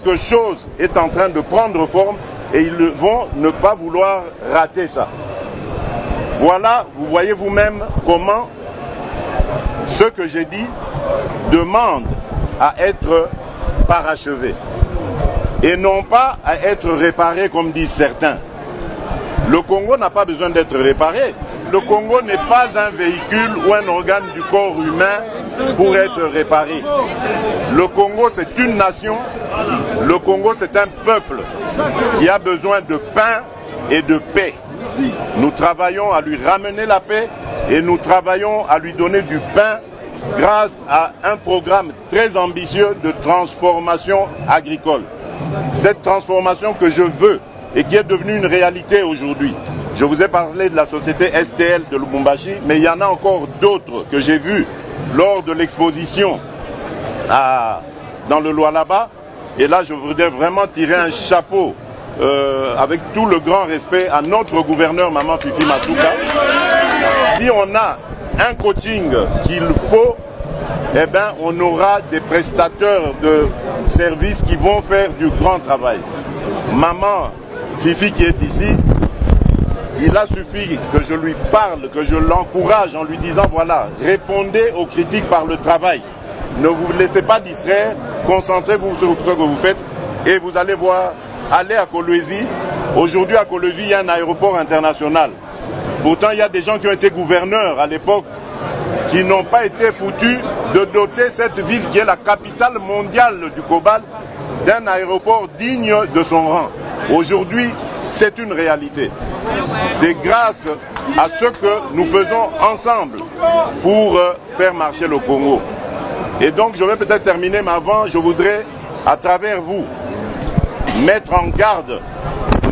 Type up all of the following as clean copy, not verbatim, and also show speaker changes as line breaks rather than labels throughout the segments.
Quelque chose est en train de prendre forme et ils vont ne pas vouloir rater ça. Voilà, vous voyez vous-même comment ce que j'ai dit demande à être parachevé et non pas à être réparé comme disent certains. Le Congo n'a pas besoin d'être réparé. Le Congo n'est pas un véhicule ou un organe du corps humain pour être réparé. Le Congo, c'est une nation. Le Congo, c'est un peuple qui a besoin de pain et de paix. Nous travaillons à lui ramener la paix et nous travaillons à lui donner du pain grâce à un programme très ambitieux de transformation agricole. Cette transformation que je veux et qui est devenue une réalité aujourd'hui. Je vous ai parlé de la société STL de Lubumbashi, mais il y en a encore d'autres que j'ai vues lors de l'exposition dans le Lualaba. Et là, je voudrais vraiment tirer un chapeau avec tout le grand respect à notre gouverneur Maman Fifi Masuka. Si on a un coaching qu'il faut, eh bien, on aura des prestataires de services qui vont faire du grand travail. Maman Fifi qui est ici, il a suffi que je lui parle, que je l'encourage en lui disant voilà, répondez aux critiques par le travail. Ne vous laissez pas distraire, concentrez-vous sur ce que vous faites et vous allez voir, allez à Kolwezi. Aujourd'hui à Kolwezi, il y a un aéroport international. Pourtant, il y a des gens qui ont été gouverneurs à l'époque qui n'ont pas été foutus de doter cette ville qui est la capitale mondiale du cobalt d'un aéroport digne de son rang. Aujourd'hui, c'est une réalité. C'est grâce à ce que nous faisons ensemble pour faire marcher le Congo. Et donc, je vais peut-être terminer, mais avant, je voudrais, à travers vous, mettre en garde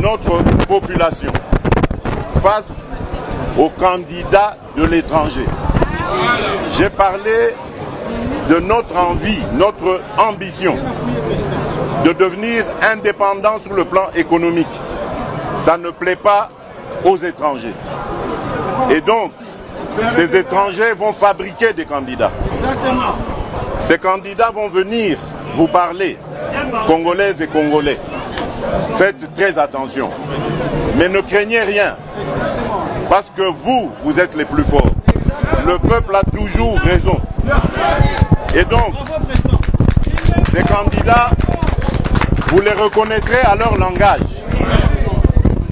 notre population face aux candidats de l'étranger. J'ai parlé de notre envie, notre ambition de devenir indépendant sur le plan économique. Ça ne plaît pas aux étrangers. Et donc, ces étrangers vont fabriquer des candidats. Ces candidats vont venir vous parler, Congolaises et Congolais. Faites très attention. Mais ne craignez rien. Parce que vous êtes les plus forts. Le peuple a toujours raison. Et donc, ces candidats, vous les reconnaîtrez à leur langage.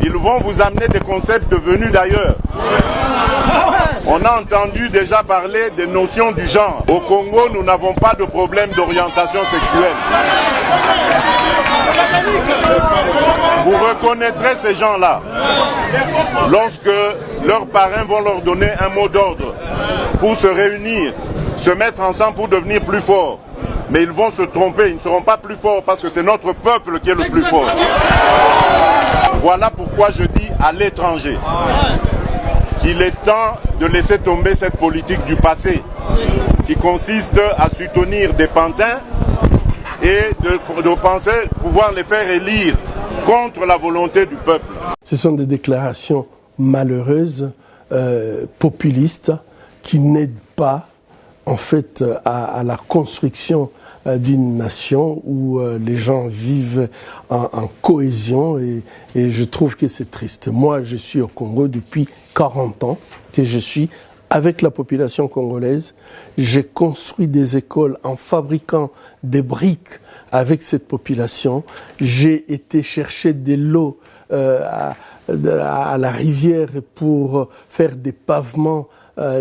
Ils vont vous amener des concepts venus d'ailleurs. On a entendu déjà parler des notions du genre. Au Congo, nous n'avons pas de problème d'orientation sexuelle. Vous reconnaîtrez ces gens-là lorsque leurs parrains vont leur donner un mot d'ordre pour se réunir, se mettre ensemble pour devenir plus forts. Mais ils vont se tromper, ils ne seront pas plus forts parce que c'est notre peuple qui est le plus fort. Voilà pourquoi je dis à l'étranger qu'il est temps de laisser tomber cette politique du passé qui consiste à soutenir des pantins et de penser pouvoir les faire élire contre la volonté du peuple.
Ce sont des déclarations malheureuses, populistes, qui n'aident pas en fait à la construction d'une nation où les gens vivent en cohésion et je trouve que c'est triste. Moi, je suis au Congo depuis 40 ans, que je suis avec la population congolaise. J'ai construit des écoles en fabriquant des briques avec cette population. J'ai été chercher des lots à la rivière pour faire des pavements,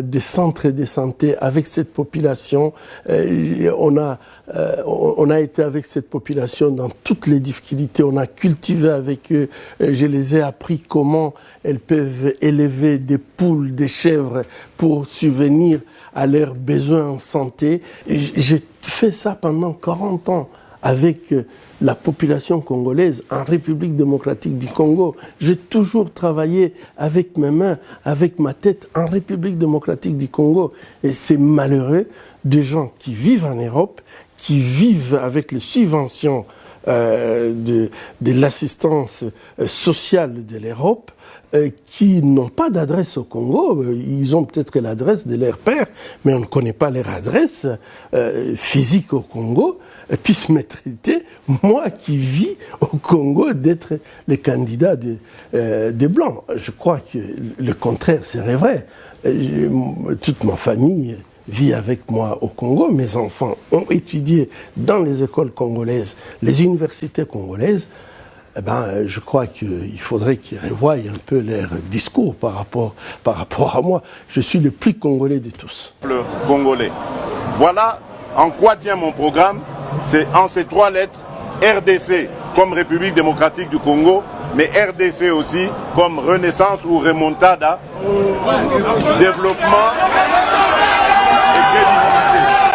des centres de santé avec cette population. On a été avec cette population dans toutes les difficultés. On a cultivé avec eux. Je les ai appris comment elles peuvent élever des poules, des chèvres pour subvenir à leurs besoins en santé. J'ai fait ça pendant 40 ans avec la population congolaise en République démocratique du Congo. J'ai toujours travaillé avec mes mains, avec ma tête en République démocratique du Congo. Et c'est malheureux des gens qui vivent en Europe, qui vivent avec les subventions de l'assistance sociale de l'Europe, qui n'ont pas d'adresse au Congo. Ils ont peut-être l'adresse de leur père, mais on ne connaît pas leur adresse physique au Congo. puisse me traiter, moi qui vis au Congo, d'être le candidat des Blancs. Je crois que le contraire serait vrai. Toute ma famille vit avec moi au Congo. Mes enfants ont étudié dans les écoles congolaises, les universités congolaises. Eh ben, je crois qu'il faudrait qu'ils revoient un peu leur discours par rapport à moi. Je suis le plus congolais de tous.
Le Congolais. Voilà en quoi tient mon programme. C'est en ces 3 lettres, RDC comme République démocratique du Congo, mais RDC aussi comme renaissance ou remontada, développement